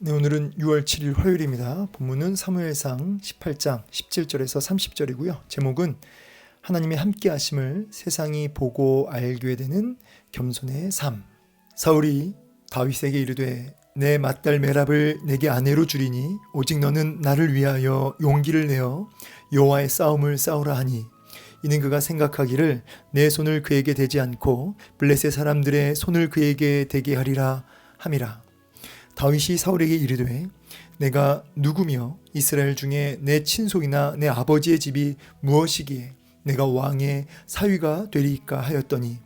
네, 오늘은 6월 7일 화요일입니다. 본문은 사무엘상 18장 17절에서 30절이고요. 제목은 하나님의 함께 하심을 세상이 보고 알게 되는 겸손의 삶. 사울이 다윗에게 이르되 내 맏딸 메랍을 내게 아내로 주리니 오직 너는 나를 위하여 용기를 내어 여호와의 싸움을 싸우라 하니 이는 그가 생각하기를 내 손을 그에게 대지 않고 블레셋 사람들의 손을 그에게 대게 하리라 함이라. 다윗이 사울에게 이르되 내가 누구며 이스라엘 중에 내 친속이나 내 아버지의 집이 무엇이기에 내가 왕의 사위가 되리이까 하였더니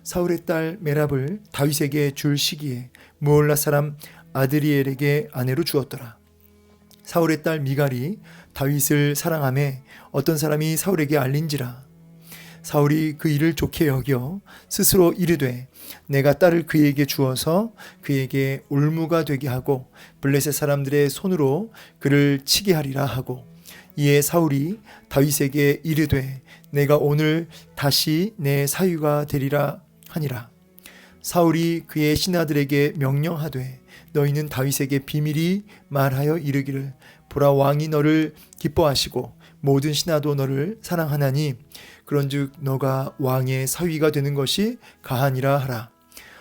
사울의 딸 메랍을 다윗에게 줄 시기에 무올라 사람 아드리엘에게 아내로 주었더라. 사울의 딸 미갈이 다윗을 사랑하매 어떤 사람이 사울에게 알린지라. 사울이 그 일을 좋게 여겨 스스로 이르되 내가 딸을 그에게 주어서 그에게 올무가 되게 하고 블레셋 사람들의 손으로 그를 치게 하리라 하고 이에 사울이 다윗에게 이르되 내가 오늘 다시 내 사위가 되리라 하니라. 사울이 그의 신하들에게 명령하되 너희는 다윗에게 비밀히 말하여 이르기를 보라 왕이 너를 기뻐하시고 모든 신하도 너를 사랑하나니 그런즉 너가 왕의 사위가 되는 것이 가하니라 하라.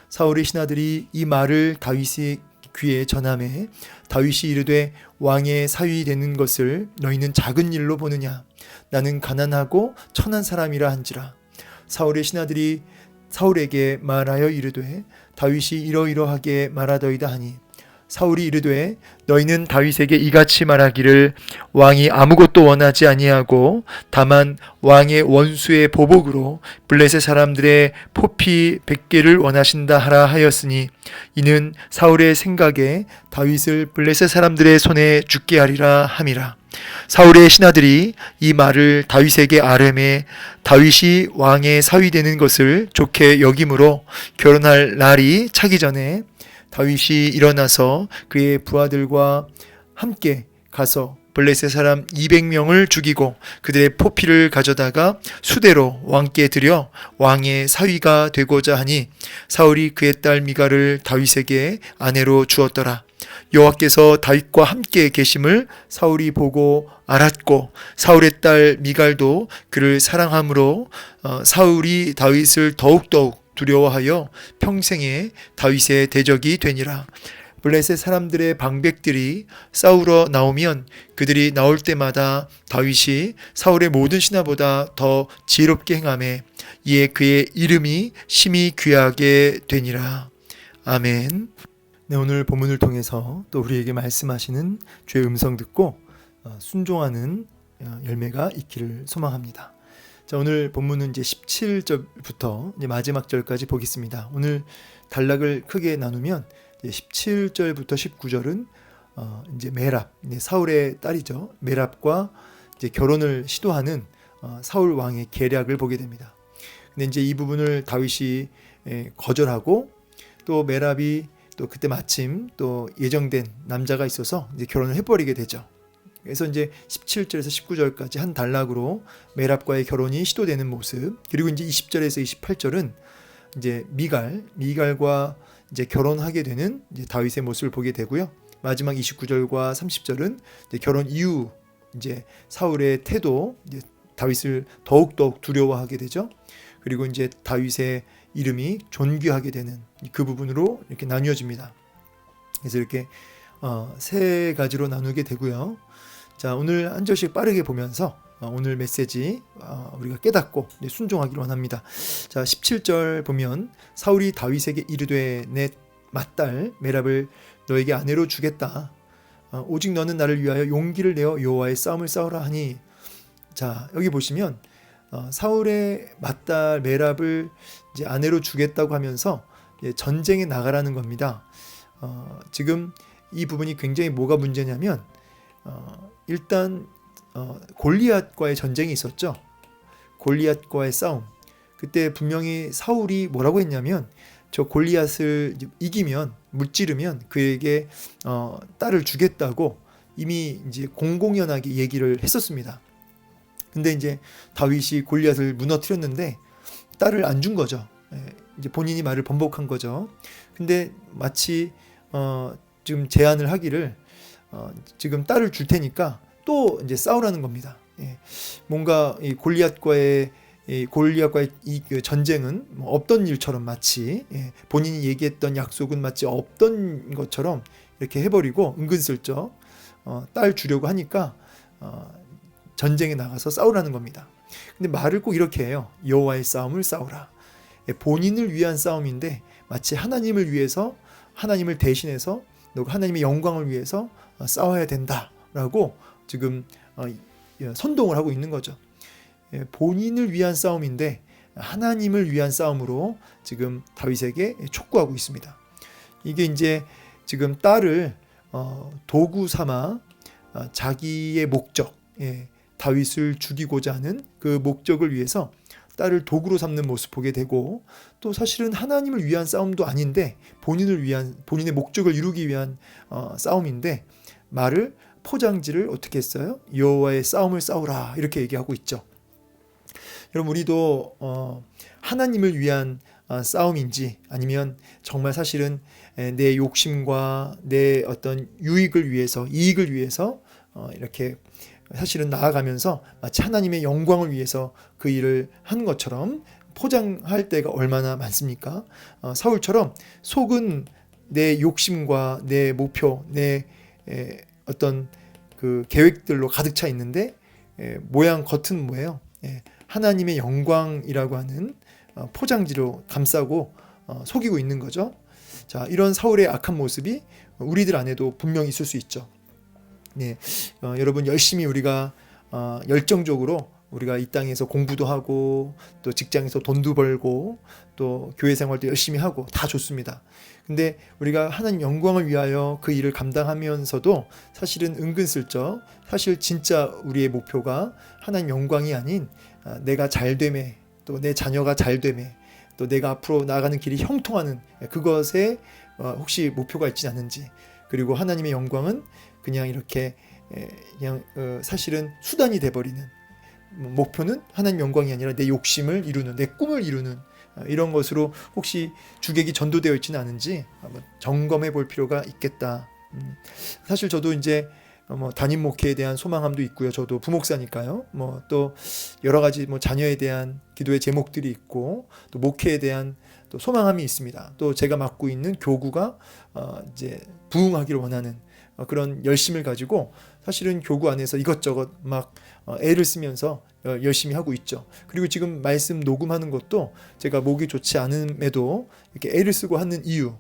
사울의 신하들이 이 말을 다윗의 귀에 전하매 다윗이 이르되 왕의 사위 되는 것을 너희는 작은 일로 보느냐 나는 가난하고 천한 사람이라 한지라. 사울의 신하들이 사울에게 말하여 이르되 다윗이 이러이러하게 말하더이다 하니 사울이 이르되 너희는 다윗에게 이같이 말하기를 왕이 아무것도 원하지 아니하고 다만 왕의 원수의 보복으로 블레셋 사람들의 포피 100개를 원하신다 하라 하였으니 이는 사울의 생각에 다윗을 블레셋 사람들의 손에 죽게 하리라 함이라. 사울의 신하들이 이 말을 다윗에게 아뢰매 다윗이 왕의 사위 되는 것을 좋게 여김으로 결혼할 날이 차기 전에 다윗이 일어나서 그의 부하들과 함께 가서 블레셋 사람 200명을 죽이고 그들의 포피를 가져다가 수대로 왕께 드려 왕의 사위가 되고자 하니 사울이 그의 딸 미갈을 다윗에게 아내로 주었더라. 여호와께서 다윗과 함께 계심을 사울이 보고 알았고 사울의 딸 미갈도 그를 사랑함으로 사울이 다윗을 더욱더욱 두려워하여 평생에 다윗의 대적이 되니라. 블레셋 사람들의 방백들이 싸우러 나오면 그들이 나올 때마다 다윗이 사울의 모든 신하보다 더 지혜롭게 행하매 이에 그의 이름이 심히 귀하게 되니라. 아멘. 네, 오늘 본문을 통해서 또 우리에게 말씀하시는 주의 음성 듣고 순종하는 열매가 있기를 소망합니다. 자, 오늘 본문은 이제 17절부터 이제 마지막 절까지 보겠습니다. 오늘 단락을 크게 나누면 17절부터 19절은 이제 메랍, 사울의 딸이죠. 메랍과 이제 결혼을 시도하는 사울 왕의 계략을 보게 됩니다. 근데 이제 이 부분을 다윗이 거절하고 또 메랍이 또 그때 마침 또 예정된 남자가 있어서 이제 결혼을 해버리게 되죠. 그래서 이제 17절에서 19절까지 한 단락으로 메랍과의 결혼이 시도되는 모습, 그리고 이제 20절에서 28절은 이제 미갈과 이제 결혼하게 되는 이제 다윗의 모습을 보게 되고요. 마지막 29절과 30절은 이제 결혼 이후 이제 사울의 태도, 이제 다윗을 더욱 두려워하게 되죠. 그리고 이제 다윗의 이름이 존귀하게 되는 그 부분으로 이렇게 나뉘어집니다. 그래서 이렇게 세 가지로 나누게 되고요. 자, 오늘 한 절씩 빠르게 보면서 오늘 메시지 우리가 깨닫고 순종하기를 원합니다. 자, 17절 보면 사울이 다윗에게 이르되 내 맏딸 메랍을 너에게 아내로 주겠다. 오직 너는 나를 위하여 용기를 내어 여호와의 싸움을 싸우라 하니. 자, 여기 보시면 사울의 맏딸 메랍을 이제 아내로 주겠다고 하면서 전쟁에 나가라는 겁니다. 지금 이 부분이 굉장히 뭐가 문제냐면 일단 골리앗과의 전쟁이 있었죠. 골리앗과의 싸움. 그때 분명히 사울이 뭐라고 했냐면 저 골리앗을 이기면 무찌르면 그에게 딸을 주겠다고 이미 이제 공공연하게 얘기를 했었습니다. 근데 이제 다윗이 골리앗을 무너뜨렸는데 딸을 안 준 거죠. 이제 본인이 말을 번복한 거죠. 근데 마치 지금 제안을 하기를 지금 딸을 줄 테니까 또 이제 싸우라는 겁니다. 뭔가 이 골리앗과의 이 전쟁은 뭐 없던 일처럼 마치 본인이 얘기했던 약속은 마치 없던 것처럼 이렇게 해버리고 은근슬쩍 딸 주려고 하니까 전쟁에 나가서 싸우라는 겁니다. 근데 말을 꼭 이렇게 해요. 여호와의 싸움을 싸우라. 본인을 위한 싸움인데 마치 하나님을 위해서, 하나님을 대신해서, 하나님의 영광을 위해서 싸워야 된다라고 지금 선동을 하고 있는 거죠. 본인을 위한 싸움인데 하나님을 위한 싸움으로 지금 다윗에게 촉구하고 있습니다. 이게 이제 지금 딸을 도구 삼아 자기의 목적, 다윗을 죽이고자 하는 그 목적을 위해서 딸을 도구로 삼는 모습 보게 되고, 또 사실은 하나님을 위한 싸움도 아닌데 본인의 목적을 이루기 위한 싸움인데 말을 포장지를 어떻게 했어요? 여호와의 싸움을 싸우라 이렇게 얘기하고 있죠. 여러분, 우리도 하나님을 위한 싸움인지 아니면 정말 사실은 내 욕심과 내 어떤 유익을 위해서, 이익을 위해서 이렇게 사실은 나아가면서 마치 하나님의 영광을 위해서 그 일을 하는 것처럼 포장할 때가 얼마나 많습니까? 사울처럼 속은 내 욕심과 내 목표, 내 어떤 그 계획들로 가득 차 있는데 모양 겉은 뭐예요? 하나님의 영광이라고 하는 포장지로 감싸고 속이고 있는 거죠. 자, 이런 사울의 악한 모습이 우리들 안에도 분명히 있을 수 있죠. 여러분, 열심히 우리가 열정적으로 우리가 이 땅에서 공부도 하고 또 직장에서 돈도 벌고 또 교회 생활도 열심히 하고 다 좋습니다. 근데 우리가 하나님 영광을 위하여 그 일을 감당하면서도 사실은 은근슬쩍 사실 진짜 우리의 목표가 하나님 영광이 아닌 내가 잘됨에, 또 내 자녀가 잘됨에, 또 내가 앞으로 나아가는 길이 형통하는 그것에 혹시 목표가 있지 않은지, 그리고 하나님의 영광은 그냥 이렇게 그냥 사실은 수단이 돼버리는, 목표는 하나님 영광이 아니라 내 욕심을 이루는, 내 꿈을 이루는 이런 것으로 혹시 주객이 전도되어 있지는 않은지 한번 점검해 볼 필요가 있겠다. 사실 저도 이제 담임 목회에 대한 소망함도 있고요. 저도 부목사니까요. 또 여러 가지 자녀에 대한 기도의 제목들이 있고, 또 목회에 대한 또 소망함이 있습니다. 또 제가 맡고 있는 교구가 이제 부흥하기를 원하는 그런 열심을 가지고 사실은 교구 안에서 이것저것 막 애를 쓰면서 열심히 하고 있죠. 그리고 지금 말씀 녹음하는 것도 제가 목이 좋지 않음에도 이렇게 애를 쓰고 하는 이유,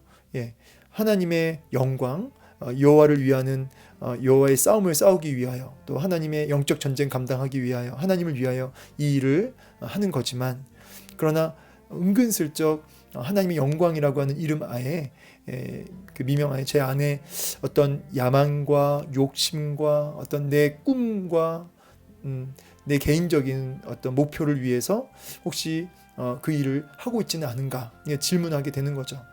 하나님의 영광, 여호와를 위하는 여호와의 싸움을 싸우기 위하여, 또 하나님의 영적 전쟁 감당하기 위하여, 하나님을 위하여 이 일을 하는 거지만, 그러나 은근슬쩍 하나님의 영광이라고 하는 이름 아에 그 미명하에 제 안에 어떤 야망과 욕심과 어떤 내 꿈과 내 개인적인 어떤 목표를 위해서 혹시 그 일을 하고 있지는 않은가 질문하게 되는 거죠.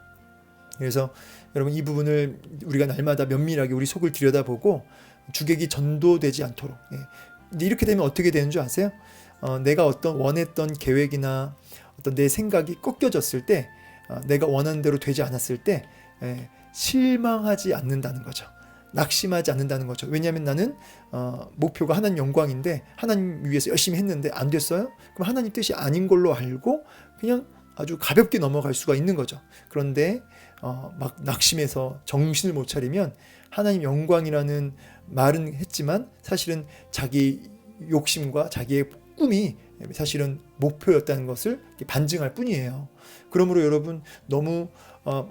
그래서 여러분, 이 부분을 우리가 날마다 면밀하게 우리 속을 들여다보고 주객이 전도되지 않도록. 근데 이렇게 되면 어떻게 되는 줄 아세요? 내가 어떤 원했던 계획이나 어떤 내 생각이 꺾여졌을 때, 내가 원하는 대로 되지 않았을 때 실망하지 않는다는 거죠. 낙심하지 않는다는 거죠. 왜냐하면 나는 목표가 하나님 영광인데 하나님 위해서 열심히 했는데 안 됐어요? 그럼 하나님 뜻이 아닌 걸로 알고 그냥 아주 가볍게 넘어갈 수가 있는 거죠. 그런데 막 낙심해서 정신을 못 차리면 하나님 영광이라는 말은 했지만 사실은 자기 욕심과 자기의 꿈이 사실은 목표였다는 것을 반증할 뿐이에요. 그러므로 여러분, 너무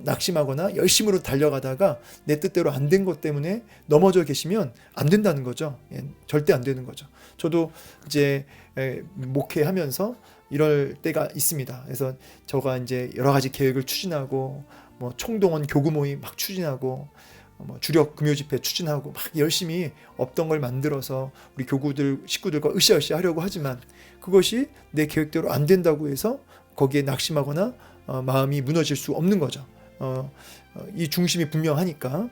낙심하거나 열심으로 달려가다가 내 뜻대로 안 된 것 때문에 넘어져 계시면 안 된다는 거죠. 절대 안 되는 거죠. 저도 이제 목회하면서 이럴 때가 있습니다. 그래서 저가 이제 여러 가지 계획을 추진하고 총동원 교구 모임 막 추진하고 주력 금요 집회 추진하고 막 열심히 없던 걸 만들어서 우리 교구들 식구들과 으쌰으쌰 하려고 하지만 그것이 내 계획대로 안 된다고 해서 거기에 낙심하거나 마음이 무너질 수 없는 거죠. 이 중심이 분명하니까.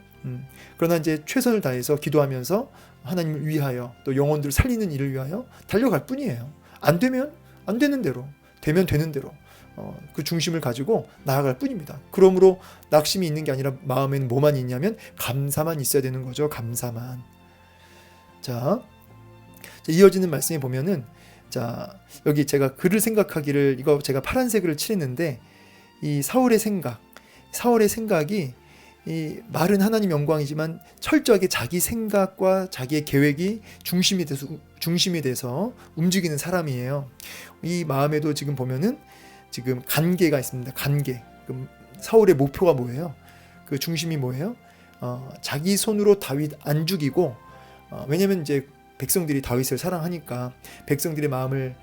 그러나 이제 최선을 다해서 기도하면서 하나님을 위하여 또 영혼들을 살리는 일을 위하여 달려갈 뿐이에요. 안 되면 안 되는 대로, 되면 되는 대로. 그 중심을 가지고 나아갈 뿐입니다. 그러므로 낙심이 있는 게 아니라 마음에는 뭐만 있냐면 감사만 있어야 되는 거죠. 감사만. 자, 이어지는 말씀에 보면은, 자, 여기 제가 글을 생각하기를, 이거 제가 파란색을 칠했는데, 이 사울의 생각이 이 말은 하나님 영광이지만 철저하게 자기 생각과 자기의 계획이 중심이 돼서 움직이는 사람이에요. 이 마음에도 지금 보면은 지금 간계가 있습니다. 간계. 그럼 사울의 목표가 뭐예요? 그 중심이 뭐예요? 자기 손으로 다윗 안 죽이고, 왜냐면 이제 백성들이 다윗을 사랑하니까 백성들의 마음을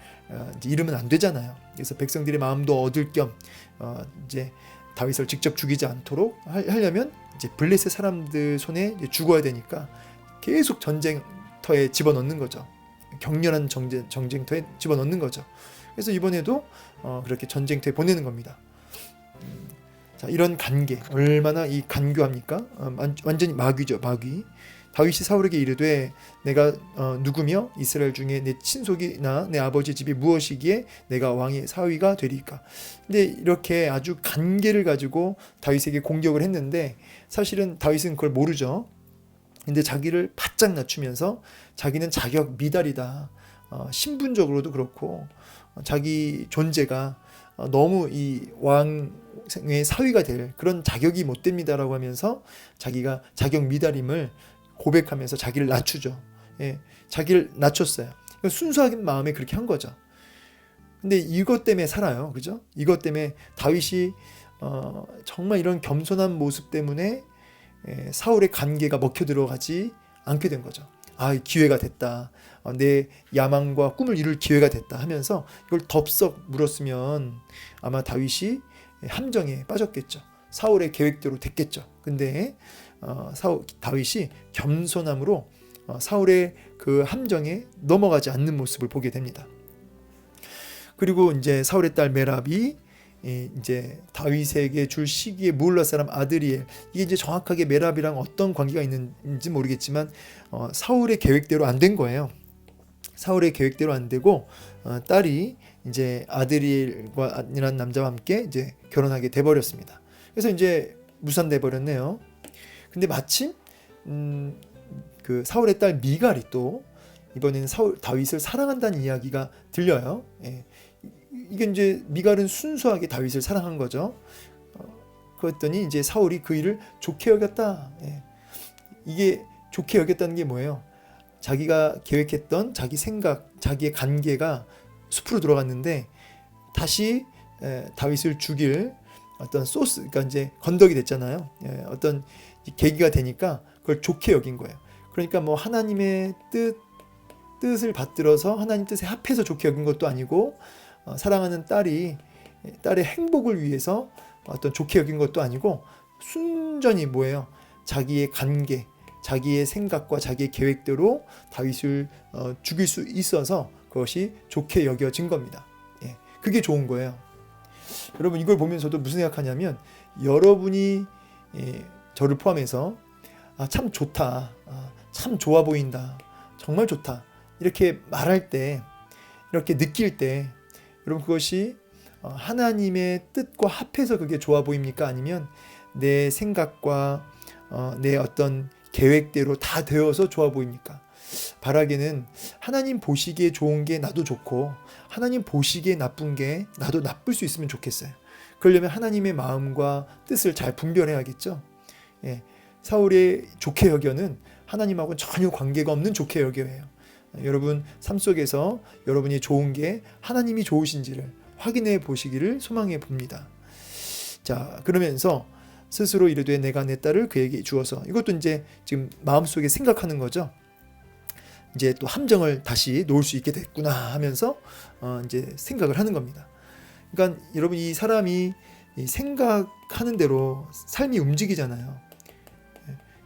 이제 잃으면 안 되잖아요. 그래서 백성들의 마음도 얻을 겸 이제 다윗을 직접 죽이지 않도록 하려면 이제 블레셋 사람들 손에 죽어야 되니까 계속 전쟁터에 집어넣는 거죠. 격렬한 전쟁터에 집어넣는 거죠. 그래서 이번에도 그렇게 전쟁터에 보내는 겁니다. 자, 이런 간계, 얼마나 이 간교합니까? 완전히 마귀죠, 마귀. 다윗이 사울에게 이르되 내가 누구며 이스라엘 중에 내 친속이나 내 아버지 집이 무엇이기에 내가 왕의 사위가 되리까. 근데 이렇게 아주 간계를 가지고 다윗에게 공격을 했는데 사실은 다윗은 그걸 모르죠. 근데 자기를 바짝 낮추면서 자기는 자격 미달이다. 신분적으로도 그렇고 자기 존재가 너무 이 왕의 사위가 될 그런 자격이 못 됩니다라고 하면서 자기가 자격 미달임을 고백하면서 자기를 낮추죠. 예, 자기를 낮췄어요. 순수한 마음에 그렇게 한 거죠. 근데 이것 때문에 살아요. 그죠? 이것 때문에 다윗이 정말 이런 겸손한 모습 때문에 사울의 간계가 먹혀 들어가지 않게 된 거죠. 아, 기회가 됐다. 내 야망과 꿈을 이룰 기회가 됐다 하면서 이걸 덥석 물었으면 아마 다윗이 함정에 빠졌겠죠. 사울의 계획대로 됐겠죠. 근데 다윗이 겸손함으로 사울의 그 함정에 넘어가지 않는 모습을 보게 됩니다. 그리고 이제 사울의 딸 메랍이 이제 다윗에게 줄 시기에 무울라 사람 아드리엘, 이게 이제 정확하게 메랍이랑 어떤 관계가 있는지 모르겠지만 사울의 계획대로 안 된 거예요. 사울의 계획대로 안 되고 딸이 이제 아드리엘이라는 남자와 함께 이제 결혼하게 돼 버렸습니다. 그래서 이제 무산돼 버렸네요. 근데 마침 그 사울의 딸 미갈이 또 이번에는 다윗을 사랑한다는 이야기가 들려요. 예. 이게 이제 미갈은 순수하게 다윗을 사랑한 거죠. 그랬더니 이제 사울이 그 일을 좋게 여겼다. 예. 이게 좋게 여겼다는 게 뭐예요? 자기가 계획했던 자기 생각, 자기의 간계가 숲으로 들어갔는데 다시 다윗을 죽일 어떤 소스, 그러니까 이제 건덕이 됐잖아요. 예. 어떤 계기가 되니까 그걸 좋게 여긴 거예요. 그러니까 뭐 하나님의 뜻을 받들어서 하나님 뜻에 합해서 좋게 여긴 것도 아니고 사랑하는 딸의 행복을 위해서 어떤 좋게 여긴 것도 아니고 순전히 뭐예요? 자기의 관계, 자기의 생각과 자기의 계획대로 다윗을 죽일 수 있어서 그것이 좋게 여겨진 겁니다. 예, 그게 좋은 거예요. 여러분 이걸 보면서도 무슨 생각하냐면 여러분이 저를 포함해서 참 좋다, 참 좋아 보인다, 정말 좋다 이렇게 말할 때, 이렇게 느낄 때 여러분 그것이 하나님의 뜻과 합해서 그게 좋아 보입니까? 아니면 내 생각과 내 어떤 계획대로 다 되어서 좋아 보입니까? 바라기는 하나님 보시기에 좋은 게 나도 좋고 하나님 보시기에 나쁜 게 나도 나쁠 수 있으면 좋겠어요. 그러려면 하나님의 마음과 뜻을 잘 분별해야겠죠. 예, 사울의 좋게 여겨는 하나님하고는 전혀 관계가 없는 좋게 여겨예요. 여러분 삶 속에서 여러분이 좋은 게 하나님이 좋으신지를 확인해 보시기를 소망해 봅니다. 자, 그러면서 스스로 이르되 내가 내 딸을 그에게 주어서, 이것도 이제 지금 마음속에 생각하는 거죠. 이제 또 함정을 다시 놓을 수 있게 됐구나 하면서 이제 생각을 하는 겁니다. 그러니까 여러분 이 사람이 생각하는 대로 삶이 움직이잖아요.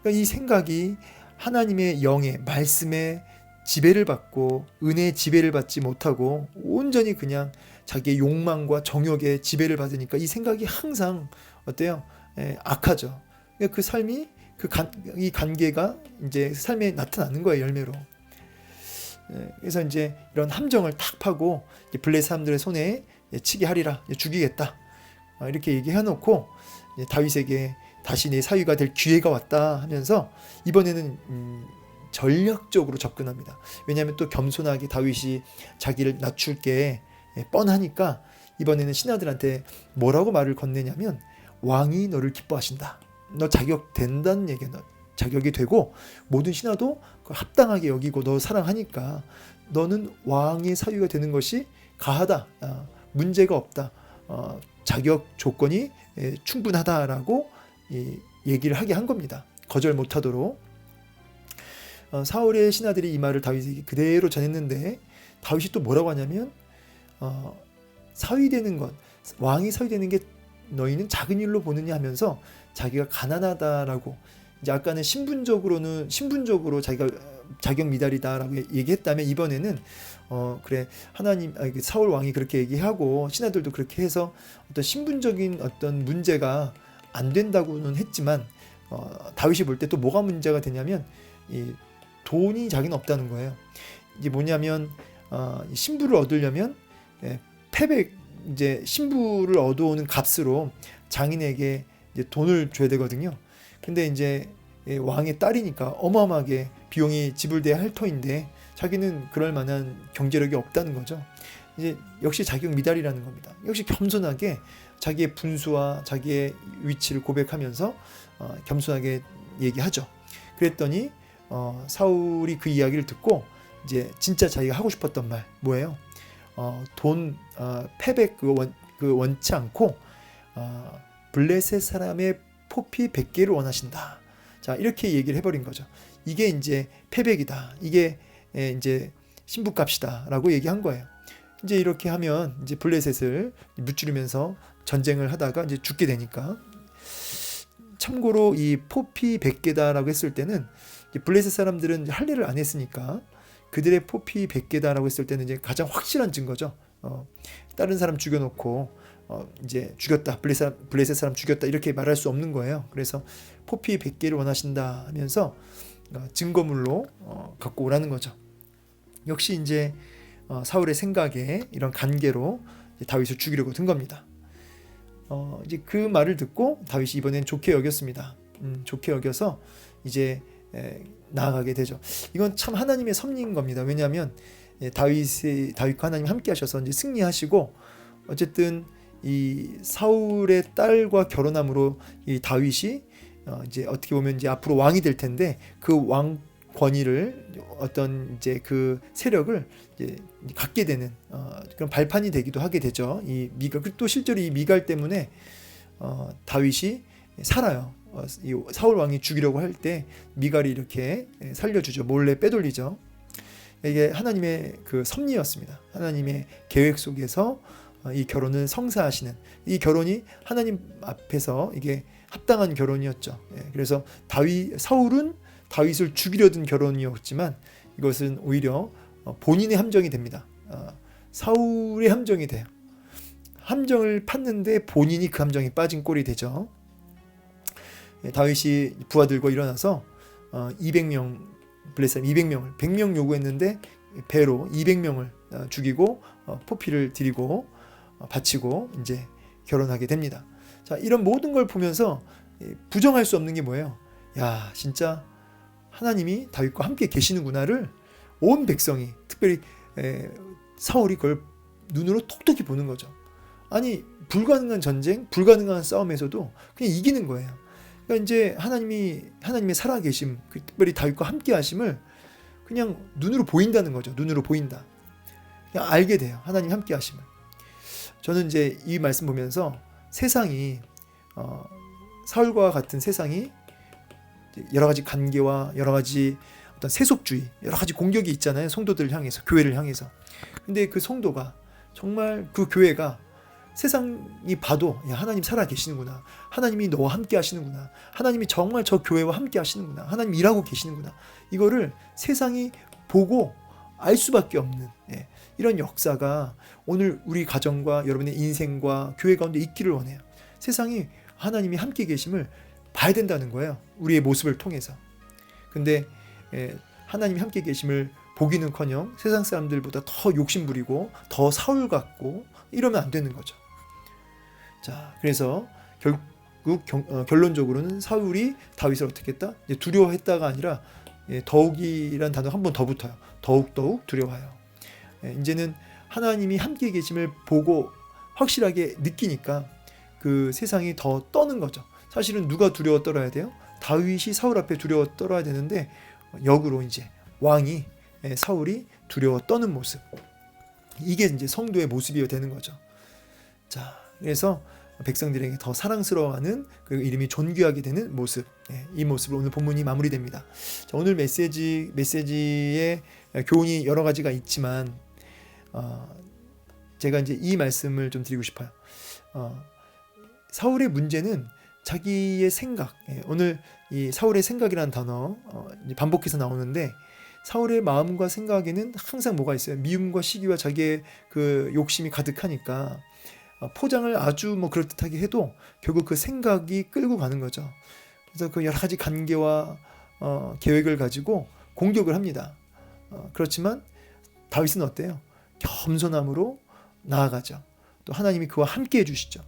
그러니까 이 생각이 하나님의 영의 말씀에 지배를 받고 은혜의 지배를 받지 못하고 온전히 그냥 자기의 욕망과 정욕에 지배를 받으니까 이 생각이 항상 어때요? 악하죠. 그러니까 그 삶이 이 관계가 이제 삶에 나타나는 거예요, 열매로. 그래서 이제 이런 함정을 탁 파고 블레셋 사람들의 손에 치게 하리라, 죽이겠다, 이렇게 얘기해놓고 다윗에게 다시 내 사위가 될 기회가 왔다 하면서 이번에는 전략적으로 접근합니다. 왜냐하면 또 겸손하게 다윗이 자기를 낮출 게 뻔하니까 이번에는 신하들한테 뭐라고 말을 건네냐면, 왕이 너를 기뻐하신다, 너 자격 된다는 얘기야. 너 자격이 되고 모든 신하도 합당하게 여기고 너 사랑하니까 너는 왕의 사위가 되는 것이 가하다, 문제가 없다, 자격 조건이 충분하다라고 얘기를 하게 한 겁니다. 거절 못하도록. 사울의 신하들이 이 말을 다윗에게 그대로 전했는데 다윗이 또 뭐라고 하냐면, 사위 되는 것, 왕이 사위 되는 게 너희는 작은 일로 보느냐 하면서 자기가 가난하다라고, 이제 아까는 신분적으로 자기가 자격 미달이다라고 얘기했다면, 이번에는 그래, 사울 왕이 그렇게 얘기하고 신하들도 그렇게 해서 어떤 신분적인 어떤 문제가 안 된다고는 했지만, 다윗이 볼 때 또 뭐가 문제가 되냐면 이 돈이 자기는 없다는 거예요. 이게 뭐냐면 신부를 얻으려면 이제 신부를 얻어오는 값으로 장인에게 이제 돈을 줘야 되거든요. 근데 이제 왕의 딸이니까 어마어마하게 비용이 지불돼야 할 터인데 자기는 그럴 만한 경제력이 없다는 거죠. 이제 역시 자격 미달이라는 겁니다. 역시 겸손하게 자기의 분수와 자기의 위치를 고백하면서 겸손하게 얘기하죠. 그랬더니 사울이 그 이야기를 듣고 이제 진짜 자기가 하고 싶었던 말 뭐예요? 돈 패백 원치 않고 블레셋 사람의 포피 100개를 원하신다. 자, 이렇게 얘기를 해버린 거죠. 이게 이제 패백이다. 이게 이제 신부값이다라고 얘기한 거예요. 이제 이렇게 하면 이제 블레셋을 무찌르면서 전쟁을 하다가 이제 죽게 되니까. 참고로 이 포피 100개다라고 했을 때는 블레셋 사람들은 할례를 안 했으니까 그들의 포피 100개다라고 했을 때는 이제 가장 확실한 증거죠. 다른 사람 죽여놓고 이제 죽였다, 블레셋 사람 죽였다 이렇게 말할 수 없는 거예요. 그래서 포피 100개를 원하신다 하면서 증거물로 갖고 오라는 거죠. 역시 이제 사울의 생각에 이런 간계로 다윗을 죽이려고 든 겁니다. 이제 그 말을 듣고 다윗이 이번엔 좋게 여겼습니다. 좋게 여겨서 이제 나아가게 되죠. 이건 참 하나님의 섭리인 겁니다. 왜냐하면 다윗과 하나님 함께 하셔서 이제 승리하시고, 어쨌든 이 사울의 딸과 결혼함으로 이 다윗이 이제 어떻게 보면 이제 앞으로 왕이 될 텐데 그 왕 권위를 어떤 이제 그 세력을 이제 갖게 되는 그런 발판이 되기도 하게 되죠. 이 미갈, 또 실제로 이 미갈 때문에 다윗이 살아요. 이 사울 왕이 죽이려고 할 때 미갈이 이렇게 살려주죠. 몰래 빼돌리죠. 이게 하나님의 그 섭리였습니다. 하나님의 계획 속에서 이 결혼을 성사하시는, 이 결혼이 하나님 앞에서 이게 합당한 결혼이었죠. 그래서 사울은 다윗을 죽이려 든 결혼이었지만 이것은 오히려 본인의 함정이 됩니다. 사울의 함정이 돼요. 함정을 팠는데 본인이 그 함정에 빠진 꼴이 되죠. 다윗이 부하들고 일어나서 200명, 블레셋 200명을 100명 요구했는데 배로 200명을 죽이고 포피를 드리고 바치고 이제 결혼하게 됩니다. 자, 이런 모든 걸 보면서 부정할 수 없는 게 뭐예요? 야, 진짜 하나님이 다윗과 함께 계시는구나를 온 백성이, 특별히 사울이 그걸 눈으로 톡톡히 보는 거죠. 아니, 불가능한 전쟁, 불가능한 싸움에서도 그냥 이기는 거예요. 그러니까 이제 하나님의 살아계심, 특별히 다윗과 함께 하심을 그냥 눈으로 보인다는 거죠. 눈으로 보인다. 그냥 알게 돼요. 하나님 함께 하심을. 저는 이제 이 말씀 보면서 세상이 사울과 같은 세상이 여러 가지 관계와 여러 가지 어떤 세속주의, 여러 가지 공격이 있잖아요. 성도들을 향해서, 교회를 향해서. 근데 그 성도가 정말 그 교회가 세상이 봐도 야, 하나님 살아 계시는구나. 하나님이 너와 함께 하시는구나. 하나님이 정말 저 교회와 함께 하시는구나. 하나님 일하고 계시는구나. 이거를 세상이 보고 알 수밖에 없는 이런 역사가 오늘 우리 가정과 여러분의 인생과 교회 가운데 있기를 원해요. 세상이 하나님이 함께 계심을 봐야 된다는 거예요. 우리의 모습을 통해서. 근데 하나님이 함께 계심을 보기는커녕 세상 사람들보다 더 욕심부리고 더 사울 같고 이러면 안 되는 거죠. 자, 그래서 결국 결론적으로는 사울이 다윗을 어떻게 했다? 이제 두려워했다가 아니라 더욱이란 단어 한 번 더 붙어요. 더욱 두려워해요. 이제는 하나님이 함께 계심을 보고 확실하게 느끼니까 그 세상이 더 떠는 거죠. 사실은 누가 두려워 떨어야 돼요? 다윗이 사울 앞에 두려워 떨어야 되는데 역으로 이제 왕이 사울이 두려워 떠는 모습, 이게 이제 성도의 모습이어야 되는 거죠. 자, 그래서 백성들에게 더 사랑스러워하는, 그리고 이름이 존귀하게 되는 모습, 이 모습으로 오늘 본문이 마무리됩니다. 자, 오늘 메시지의 교훈이 여러 가지가 있지만 제가 이제 이 말씀을 좀 드리고 싶어요. 사울의 문제는 자기의 생각, 오늘 이 사울의 생각이라는 단어 반복해서 나오는데, 사울의 마음과 생각에는 항상 뭐가 있어요? 미움과 시기와 자기의 그 욕심이 가득하니까 포장을 아주 뭐 그럴듯하게 해도 결국 그 생각이 끌고 가는 거죠. 그래서 그 여러 가지 관계와 계획을 가지고 공격을 합니다. 그렇지만 다윗은 어때요? 겸손함으로 나아가죠. 또 하나님이 그와 함께 해주시죠.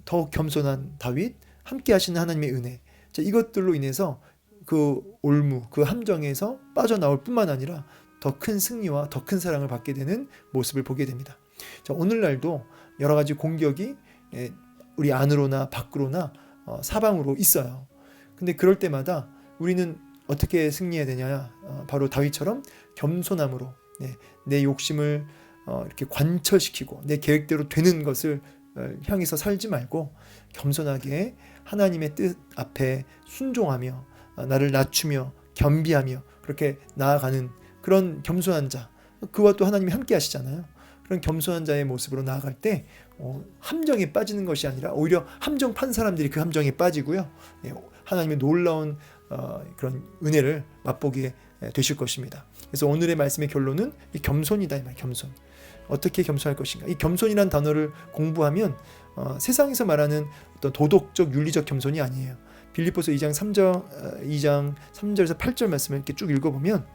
더욱 겸손한 다윗, 함께 하시는 하나님의 은혜. 자, 이것들로 인해서 그 올무, 그 함정에서 빠져나올 뿐만 아니라 더 큰 승리와 더 큰 사랑을 받게 되는 모습을 보게 됩니다. 자, 오늘날도 여러 가지 공격이 우리 안으로나 밖으로나 사방으로 있어요. 근데 그럴 때마다 우리는 어떻게 승리해야 되냐? 바로 다윗처럼 겸손함으로 내 욕심을 이렇게 관철시키고 내 계획대로 되는 것을 향해서 살지 말고 겸손하게 하나님의 뜻 앞에 순종하며 나를 낮추며 겸비하며 그렇게 나아가는 그런 겸손한 자, 그와 또 하나님이 함께 하시잖아요. 그런 겸손한 자의 모습으로 나아갈 때 함정에 빠지는 것이 아니라 오히려 함정 판 사람들이 그 함정에 빠지고요, 하나님의 놀라운 그런 은혜를 맛보게 되실 것입니다. 그래서 오늘의 말씀의 결론은 이 겸손이다, 이 말. 겸손. 어떻게 겸손할 것인가? 이 겸손이란 단어를 공부하면 세상에서 말하는 어떤 도덕적 윤리적 겸손이 아니에요. 빌립보서 2장 3절에서 8절 말씀을 이렇게 쭉 읽어보면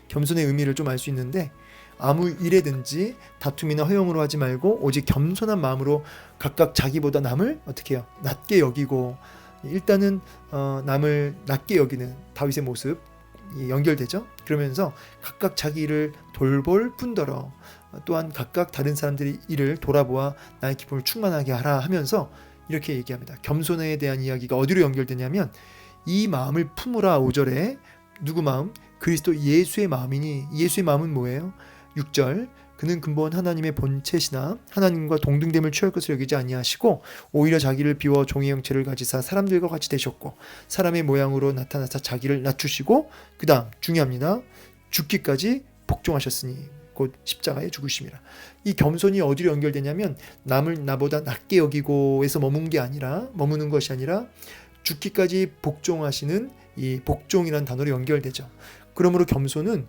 겸손의 의미를 좀 알 수 있는데, 아무 일에든지 다툼이나 허용으로 하지 말고 오직 겸손한 마음으로 각각 자기보다 남을 어떻게 해요? 낮게 여기고, 일단은 남을 낮게 여기는 다윗의 모습 연결되죠. 그러면서 각각 자기 일을 돌볼 뿐더러 또한 각각 다른 사람들의 일을 돌아보아 나의 기쁨을 충만하게 하라 하면서 이렇게 얘기합니다. 겸손에 대한 이야기가 어디로 연결되냐면, 이 마음을 품으라 5절에 누구 마음? 그리스도 예수의 마음이니, 예수의 마음은 뭐예요? 6절, 그는 근본 하나님의 본체시나 하나님과 동등됨을 취할 것을 여기지 아니하시고 오히려 자기를 비워 종의 형체를 가지사 사람들과 같이 되셨고 사람의 모양으로 나타나사 자기를 낮추시고, 그 다음 중요합니다. 죽기까지 복종하셨으니 곧 십자가에 죽으심이라. 이 겸손이 어디로 연결되냐면 남을 나보다 낮게 여기고에서 머무는 것이 아니라 죽기까지 복종하시는 이 복종이라는 단어로 연결되죠. 그러므로 겸손은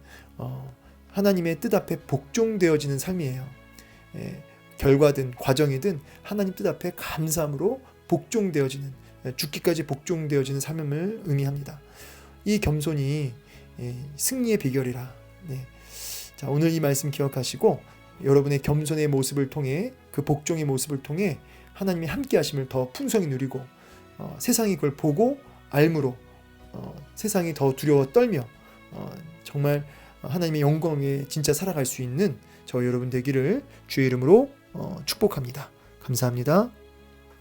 하나님의 뜻 앞에 복종되어지는 삶이에요. 결과든 과정이든 하나님 뜻 앞에 감사함으로 복종되어지는, 죽기까지 복종되어지는 삶을 의미합니다. 이 겸손이 승리의 비결이라. 자, 오늘 이 말씀 기억하시고 여러분의 겸손의 모습을 통해, 그 복종의 모습을 통해 하나님이 함께 하심을 더 풍성히 누리고 세상이 그걸 보고 알므로 세상이 더 두려워 떨며 정말 하나님의 영광에 진짜 살아갈 수 있는 저 여러분 되기를 주의 이름으로 축복합니다. 감사합니다.